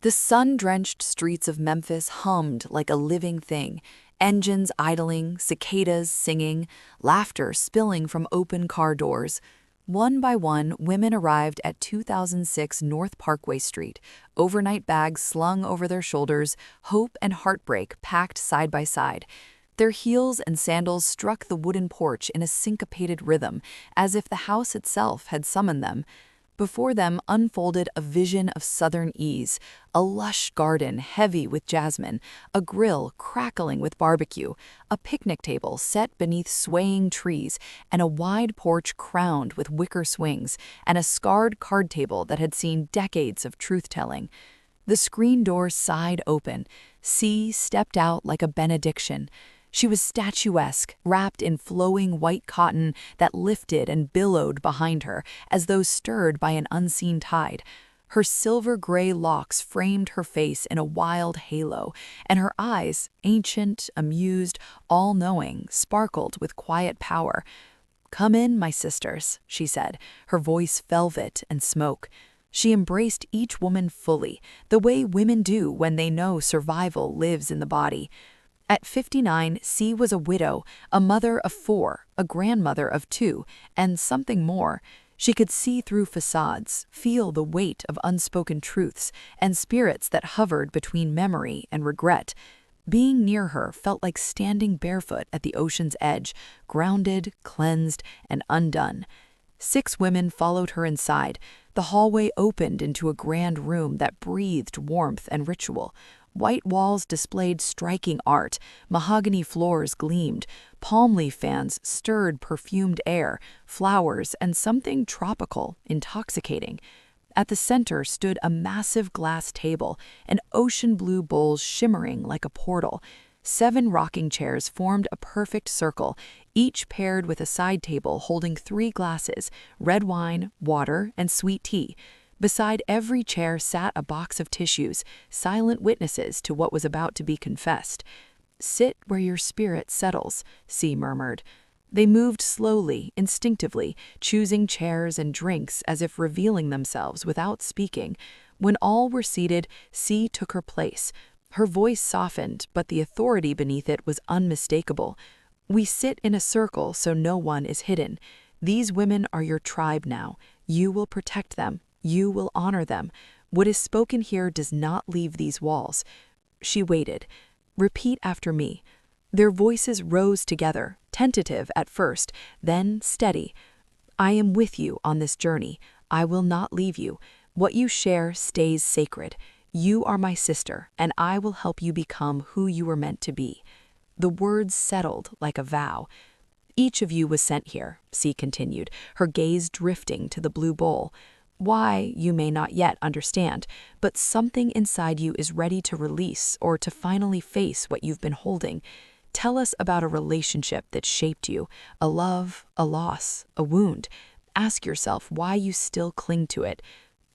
The sun-drenched streets of Memphis hummed like a living thing, engines idling, cicadas singing, laughter spilling from open car doors. One by one, women arrived at 2006 North Parkway Street, overnight bags slung over their shoulders, hope and heartbreak packed side by side. Their heels and sandals struck the wooden porch in a syncopated rhythm, as if the house itself had summoned them. Before them unfolded a vision of southern ease, a lush garden heavy with jasmine, a grill crackling with barbecue, a picnic table set beneath swaying trees, and a wide porch crowned with wicker swings, and a scarred card table that had seen decades of truth-telling. The screen door sighed open. C stepped out like a benediction. She was statuesque, wrapped in flowing white cotton that lifted and billowed behind her as though stirred by an unseen tide. Her silver-gray locks framed her face in a wild halo, and her eyes, ancient, amused, all-knowing, sparkled with quiet power. "Come in, my sisters," she said, her voice velvet and smoke. She embraced each woman fully, the way women do when they know survival lives in the body. At 59, C was a widow, a mother of 4, a grandmother of 2, and something more. She could see through facades, feel the weight of unspoken truths, and spirits that hovered between memory and regret. Being near her felt like standing barefoot at the ocean's edge, grounded, cleansed, and undone. 6 women followed her inside. The hallway opened into a grand room that breathed warmth and ritual. White walls displayed striking art, mahogany floors gleamed, palm leaf fans stirred perfumed air, flowers, and something tropical, intoxicating. At the center stood a massive glass table, an ocean blue bowl shimmering like a portal. 7 rocking chairs formed a perfect circle, each paired with a side table holding 3 glasses, red wine, water, and sweet tea. Beside every chair sat a box of tissues, silent witnesses to what was about to be confessed. "Sit where your spirit settles," C murmured. They moved slowly, instinctively, choosing chairs and drinks as if revealing themselves without speaking. When all were seated, C took her place. Her voice softened, but the authority beneath it was unmistakable. "We sit in a circle so no one is hidden. These women are your tribe now. You will protect them. You will honor them. What is spoken here does not leave these walls." She waited. "Repeat after me." Their voices rose together, tentative at first, then steady. "I am with you on this journey. I will not leave you. What you share stays sacred. You are my sister, and I will help you become who you were meant to be." The words settled like a vow. "Each of you was sent here," C continued, her gaze drifting to the blue bowl. "Why, you may not yet understand, but something inside you is ready to release or to finally face what you've been holding. Tell us about a relationship that shaped you, a love, a loss, a wound. Ask yourself why you still cling to it."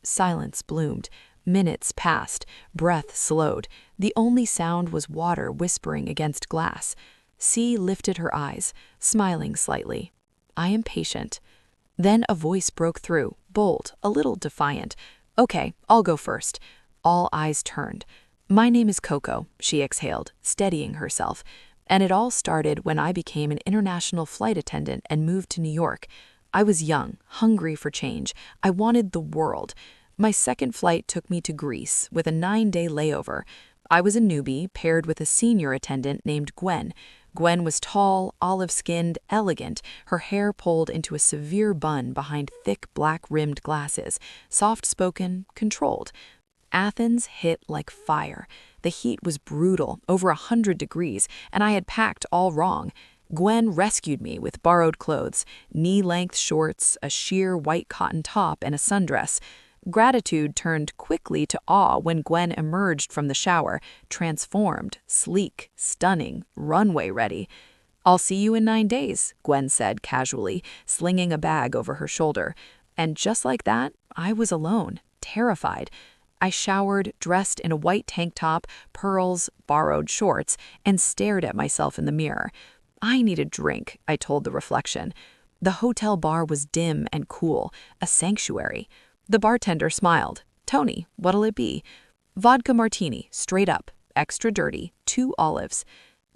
Silence bloomed. Minutes passed, breath slowed. The only sound was water whispering against glass. C lifted her eyes, smiling slightly. "I am patient." Then a voice broke through, bold, a little defiant. "Okay, I'll go first." All eyes turned. "My name is Coco," she exhaled, steadying herself. "And it all started when I became an international flight attendant and moved to New York. I was young, hungry for change. I wanted the world. My second flight took me to Greece with a 9-day layover. I was a newbie paired with a senior attendant named Gwen. Gwen was tall, olive-skinned, elegant, her hair pulled into a severe bun behind thick black-rimmed glasses, soft-spoken, controlled. Athens hit like fire. The heat was brutal, over 100 degrees, and I had packed all wrong. Gwen rescued me with borrowed clothes, knee-length shorts, a sheer white cotton top, and a sundress. Gratitude turned quickly to awe when Gwen emerged from the shower, transformed, sleek, stunning, runway-ready. "I'll see you in 9 days," Gwen said casually, slinging a bag over her shoulder. And just like that, I was alone, terrified. I showered, dressed in a white tank top, pearls, borrowed shorts, and stared at myself in the mirror. I need a drink, I told the reflection. The hotel bar was dim and cool, a sanctuary. The bartender smiled. "Tony, what'll it be?" Vodka martini, straight up, extra dirty, 2 olives.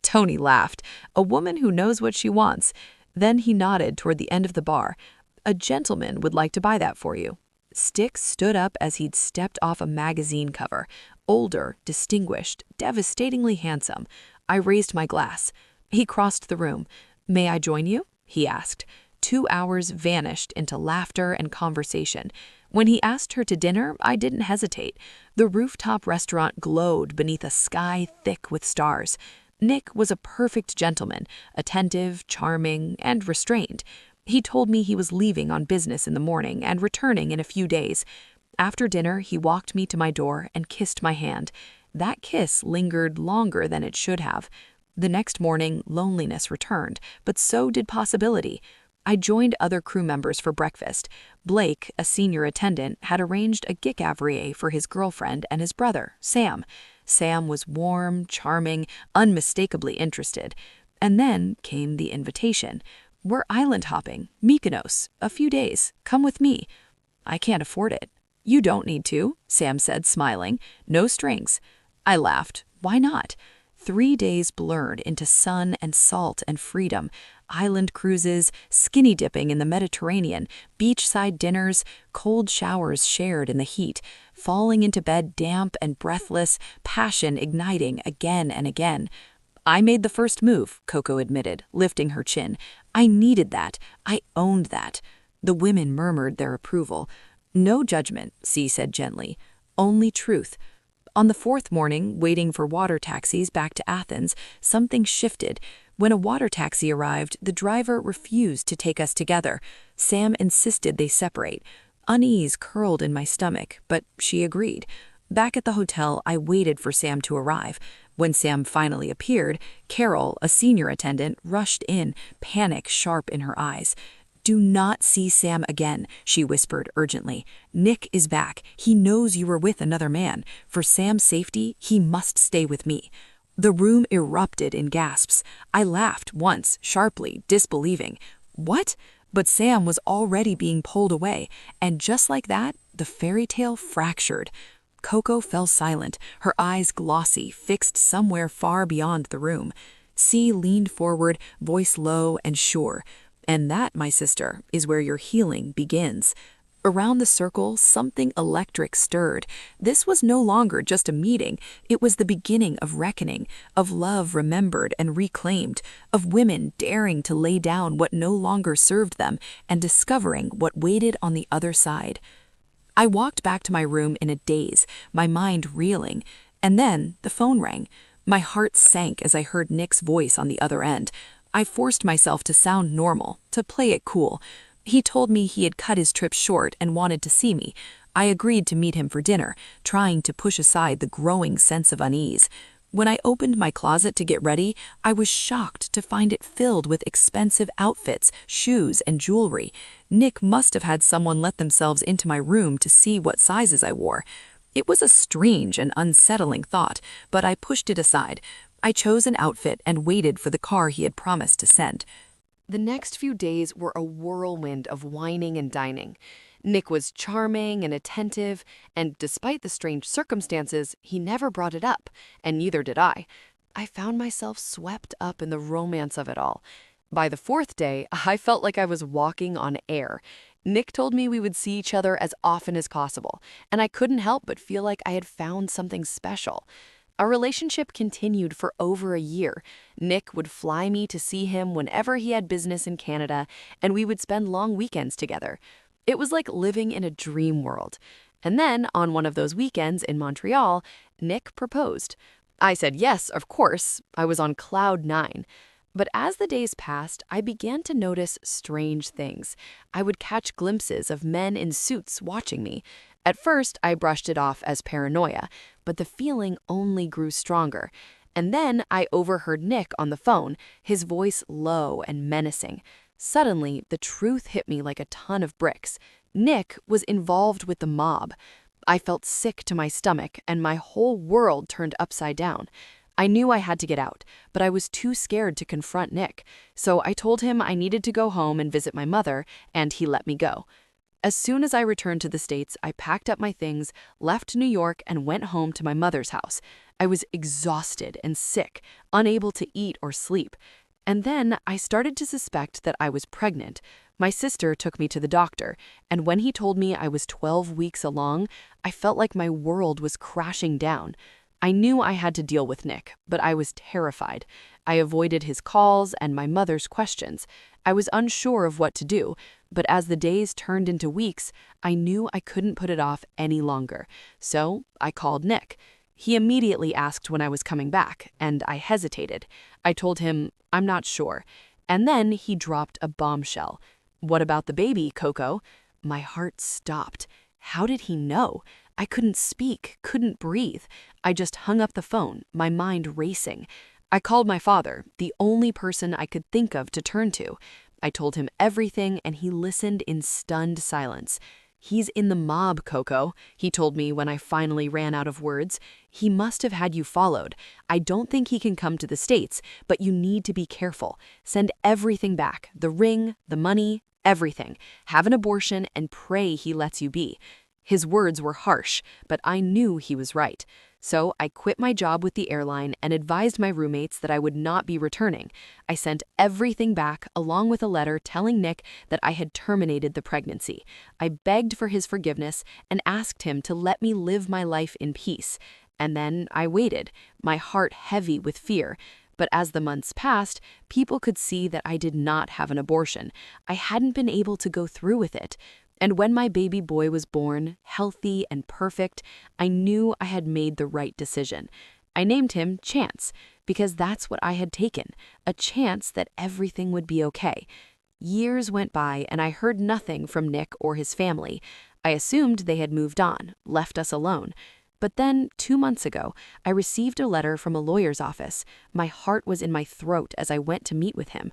Tony laughed. A woman who knows what she wants. Then he nodded toward the end of the bar. A gentleman would like to buy that for you. Styx stood up as he'd stepped off a magazine cover. Older, distinguished, devastatingly handsome. I raised my glass. He crossed the room. "May I join you?" he asked. 2 hours vanished into laughter and conversation. When he asked her to dinner, I didn't hesitate. The rooftop restaurant glowed beneath a sky thick with stars. Nick was a perfect gentleman, attentive, charming, and restrained. He told me he was leaving on business in the morning and returning in a few days. After dinner, he walked me to my door and kissed my hand. That kiss lingered longer than it should have. The next morning, loneliness returned, but so did possibility. I joined other crew members for breakfast. Blake, a senior attendant, had arranged a gicavrier for his girlfriend and his brother, Sam. Sam was warm, charming, unmistakably interested. And then came the invitation. "We're island hopping, Mykonos, a few days. Come with me." "I can't afford it." "You don't need to," Sam said, smiling. "No strings." I laughed. Why not? 3 days blurred into sun and salt and freedom. Island cruises, skinny dipping in the Mediterranean, beachside dinners, cold showers shared in the heat, falling into bed damp and breathless, passion igniting again and again. "I made the first move," Coco admitted, lifting her chin. "I needed that. I owned that." The women murmured their approval. "No judgment," C said gently. "Only truth." On the 4th morning, waiting for water taxis back to Athens, something shifted. When a water taxi arrived, the driver refused to take us together. Sam insisted they separate. Unease curled in my stomach, but she agreed. Back at the hotel, I waited for Sam to arrive. When Sam finally appeared, Carol, a senior attendant, rushed in, panic sharp in her eyes. "Do not see Sam again," she whispered urgently. "Nick is back. He knows you were with another man. For Sam's safety, he must stay with me." The room erupted in gasps. I laughed once, sharply, disbelieving. What? But Sam was already being pulled away, and just like that, the fairy tale fractured. Coco fell silent, her eyes glossy, fixed somewhere far beyond the room. C leaned forward, voice low and sure. "And that, my sister, is where your healing begins." Around the circle, something electric stirred. This was no longer just a meeting. It was the beginning of reckoning, of love remembered and reclaimed, of women daring to lay down what no longer served them and discovering what waited on the other side. I walked back to my room in a daze, my mind reeling. And then the phone rang. My heart sank as I heard Nick's voice on the other end. I forced myself to sound normal, to play it cool. He told me he had cut his trip short and wanted to see me. I agreed to meet him for dinner, trying to push aside the growing sense of unease. When I opened my closet to get ready, I was shocked to find it filled with expensive outfits, shoes, and jewelry. Nick must have had someone let themselves into my room to see what sizes I wore. It was a strange and unsettling thought, but I pushed it aside. I chose an outfit and waited for the car he had promised to send. The next few days were a whirlwind of whining and dining. Nick was charming and attentive, and despite the strange circumstances, he never brought it up, and neither did I. I found myself swept up in the romance of it all. By the 4th day, I felt like I was walking on air. Nick told me we would see each other as often as possible, and I couldn't help but feel like I had found something special. Our relationship continued for over a year. Nick would fly me to see him whenever he had business in Canada, and we would spend long weekends together. It was like living in a dream world. And then, on one of those weekends in Montreal, Nick proposed. I said yes, of course. I was on cloud 9. But as the days passed, I began to notice strange things. I would catch glimpses of men in suits watching me. At first, I brushed it off as paranoia, but the feeling only grew stronger. And then I overheard Nick on the phone, his voice low and menacing. Suddenly, the truth hit me like a ton of bricks. Nick was involved with the mob. I felt sick to my stomach, and my whole world turned upside down. I knew I had to get out, but I was too scared to confront Nick. So I told him I needed to go home and visit my mother, and he let me go. As soon as I returned to the States, I packed up my things, left New York, and went home to my mother's house. I was exhausted and sick, unable to eat or sleep. And then I started to suspect that I was pregnant. My sister took me to the doctor, and when he told me I was 12 weeks along, I felt like my world was crashing down. I knew I had to deal with Nick, but I was terrified. I avoided his calls and my mother's questions. I was unsure of what to do, but as the days turned into weeks, I knew I couldn't put it off any longer. So I called Nick. He immediately asked when I was coming back, and I hesitated. I told him, I'm not sure. And then he dropped a bombshell. What about the baby, Coco? My heart stopped. How did he know? I couldn't speak, couldn't breathe. I just hung up the phone, my mind racing. I called my father, the only person I could think of to turn to. I told him everything, and he listened in stunned silence. He's in the mob, Coco, he told me when I finally ran out of words. He must have had you followed. I don't think he can come to the States, but you need to be careful. Send everything back, the ring, the money, everything. Have an abortion and pray he lets you be. His words were harsh, but I knew he was right. So I quit my job with the airline and advised my roommates that I would not be returning. I sent everything back along with a letter telling Nick that I had terminated the pregnancy. I begged for his forgiveness and asked him to let me live my life in peace. And then I waited, my heart heavy with fear. But as the months passed, people could see that I did not have an abortion. I hadn't been able to go through with it. And when my baby boy was born, healthy and perfect, I knew I had made the right decision. I named him Chance, because that's what I had taken, a chance that everything would be okay. Years went by, and I heard nothing from Nick or his family. I assumed they had moved on, left us alone. But then, 2 months ago, I received a letter from a lawyer's office. My heart was in my throat as I went to meet with him.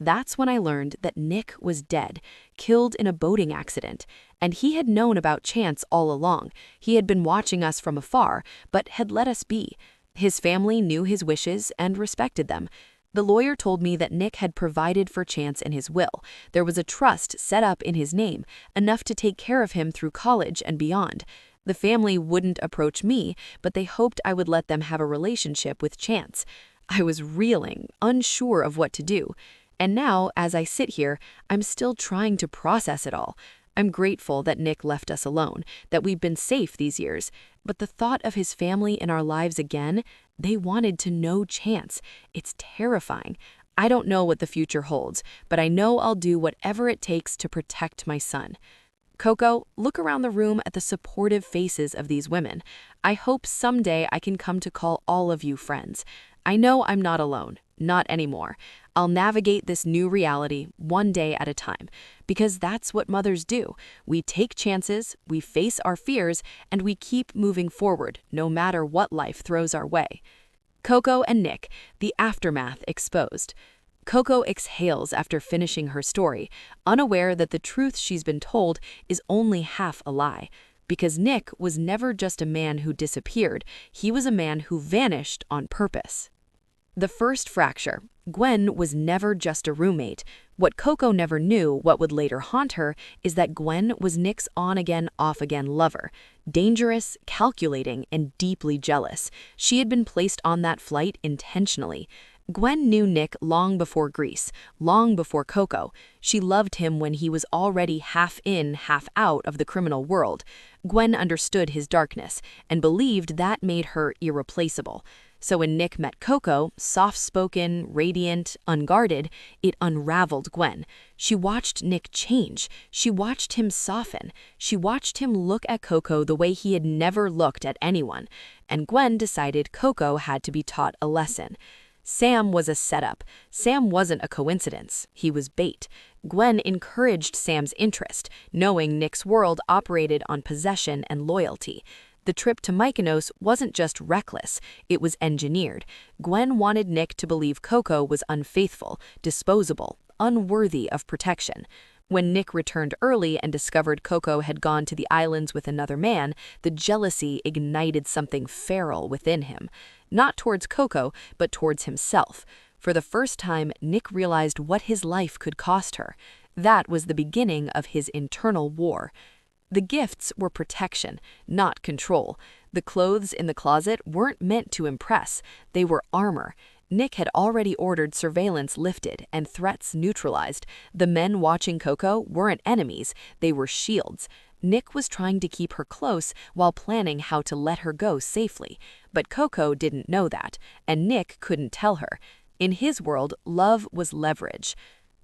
That's when I learned that Nick was dead, killed in a boating accident, and he had known about Chance all along. He had been watching us from afar, but had let us be. His family knew his wishes and respected them. The lawyer told me that Nick had provided for Chance in his will. There was a trust set up in his name, enough to take care of him through college and beyond. The family wouldn't approach me, but they hoped I would let them have a relationship with Chance. I was reeling, unsure of what to do. And now, as I sit here, I'm still trying to process it all. I'm grateful that Nick left us alone, that we've been safe these years. But the thought of his family in our lives again, they wanted to know Chance. It's terrifying. I don't know what the future holds, but I know I'll do whatever it takes to protect my son. Coco, look around the room at the supportive faces of these women. I hope someday I can come to call all of you friends. I know I'm not alone, not anymore. I'll navigate this new reality one day at a time, because that's what mothers do. We take chances, we face our fears, and we keep moving forward, no matter what life throws our way. Coco and Nick, the aftermath exposed. Coco exhales after finishing her story, unaware that the truth she's been told is only half a lie. Because Nick was never just a man who disappeared, he was a man who vanished on purpose. The first fracture. Gwen was never just a roommate. What Coco never knew, what would later haunt her, is that Gwen was Nick's on-again, off-again lover. Dangerous, calculating, and deeply jealous. She had been placed on that flight intentionally. Gwen knew Nick long before Greece, long before Coco. She loved him when he was already half in, half out of the criminal world. Gwen understood his darkness and believed that made her irreplaceable. So when Nick met Coco, soft-spoken, radiant, unguarded, it unraveled Gwen. She watched Nick change. She watched him soften. She watched him look at Coco the way he had never looked at anyone. And Gwen decided Coco had to be taught a lesson. Sam was a setup. Sam wasn't a coincidence. He was bait. Gwen encouraged Sam's interest, knowing Nick's world operated on possession and loyalty. The trip to Mykonos wasn't just reckless, it was engineered. Gwen wanted Nick to believe Coco was unfaithful, disposable, unworthy of protection. When Nick returned early and discovered Coco had gone to the islands with another man, the jealousy ignited something feral within him. Not towards Coco, but towards himself. For the first time, Nick realized what his life could cost her. That was the beginning of his internal war. The gifts were protection, not control. The clothes in the closet weren't meant to impress, they were armor. Nick had already ordered surveillance lifted and threats neutralized. The men watching Coco weren't enemies, they were shields. Nick was trying to keep her close while planning how to let her go safely. But Coco didn't know that, and Nick couldn't tell her. In his world, love was leverage.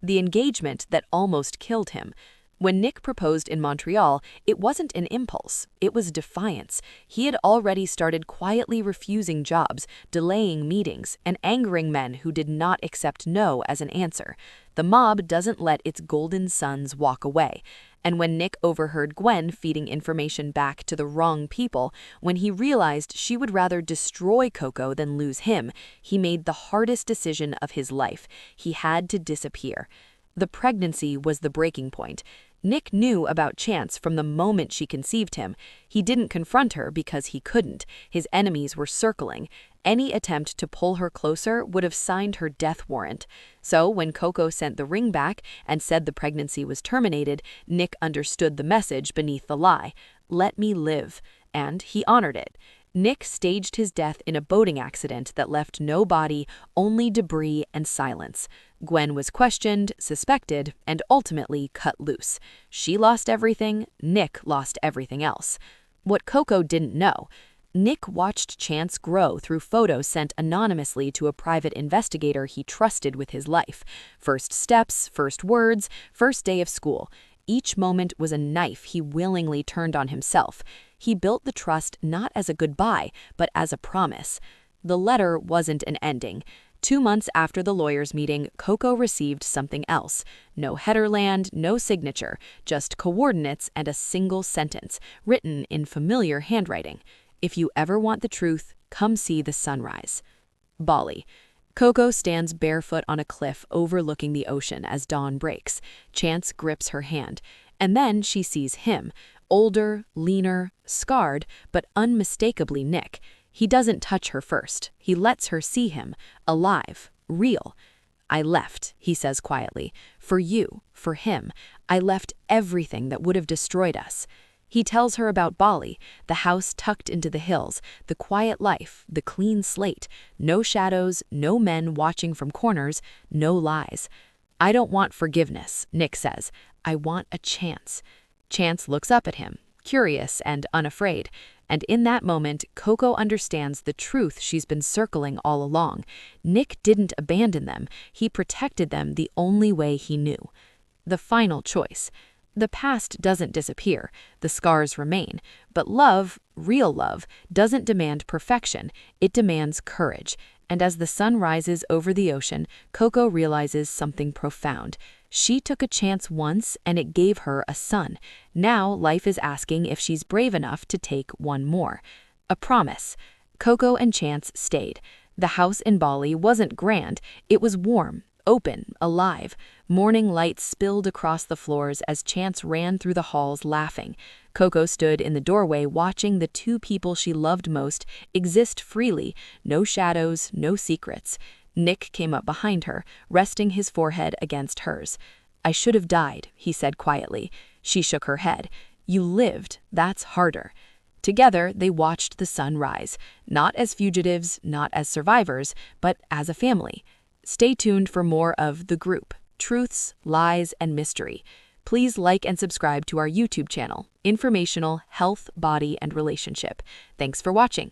The engagement that almost killed him. When Nick proposed in Montreal, it wasn't an impulse, it was defiance. He had already started quietly refusing jobs, delaying meetings, and angering men who did not accept no as an answer. The mob doesn't let its golden sons walk away. And when Nick overheard Gwen feeding information back to the wrong people, when he realized she would rather destroy Coco than lose him, he made the hardest decision of his life. He had to disappear. The pregnancy was the breaking point. Nick knew about Chance from the moment she conceived him. He didn't confront her because he couldn't. His enemies were circling. Any attempt to pull her closer would have signed her death warrant. So when Coco sent the ring back and said the pregnancy was terminated, Nick understood the message beneath the lie. Let me live. And he honored it. Nick staged his death in a boating accident that left no body, only debris and silence. Gwen was questioned, suspected, and ultimately cut loose. She lost everything, Nick lost everything else. What Coco didn't know, Nick watched Chance grow through photos sent anonymously to a private investigator he trusted with his life. First steps, first words, first day of school. Each moment was a knife he willingly turned on himself. He built the trust not as a goodbye, but as a promise. The letter wasn't an ending. 2 months after the lawyers' meeting, Coco received something else. No headerland, no signature, just coordinates and a single sentence, written in familiar handwriting. If you ever want the truth, come see the sunrise. Bali. Coco stands barefoot on a cliff overlooking the ocean as dawn breaks. Chance grips her hand. And then she sees him, older, leaner, scarred, but unmistakably Nick. He doesn't touch her first. He lets her see him, alive, real. I left, he says quietly, for you, for him. I left everything that would have destroyed us. He tells her about Bali, the house tucked into the hills, the quiet life, the clean slate, no shadows, no men watching from corners, no lies. I don't want forgiveness, Nick says. I want a chance. Chance looks up at him, curious and unafraid. And in that moment, Coco understands the truth she's been circling all along. Nick didn't abandon them. He protected them the only way he knew. The final choice. The past doesn't disappear, the scars remain, but love, real love, doesn't demand perfection, it demands courage. And as the sun rises over the ocean, Coco realizes something profound. She took a chance once and it gave her a son. Now life is asking if she's brave enough to take one more. A promise. Coco and Chance stayed. The house in Bali wasn't grand, it was warm. Open, alive. Morning light spilled across the floors as Chance ran through the halls laughing. Coco stood in the doorway watching the 2 people she loved most exist freely, no shadows, no secrets. Nick came up behind her, resting his forehead against hers. I should have died, he said quietly. She shook her head. You lived, that's harder. Together, they watched the sun rise, not as fugitives, not as survivors, but as a family. Stay tuned for more of The Group, Truths, Lies, and Mystery. Please like and subscribe to our YouTube channel, Informational Health, Body, and Relationship. Thanks for watching.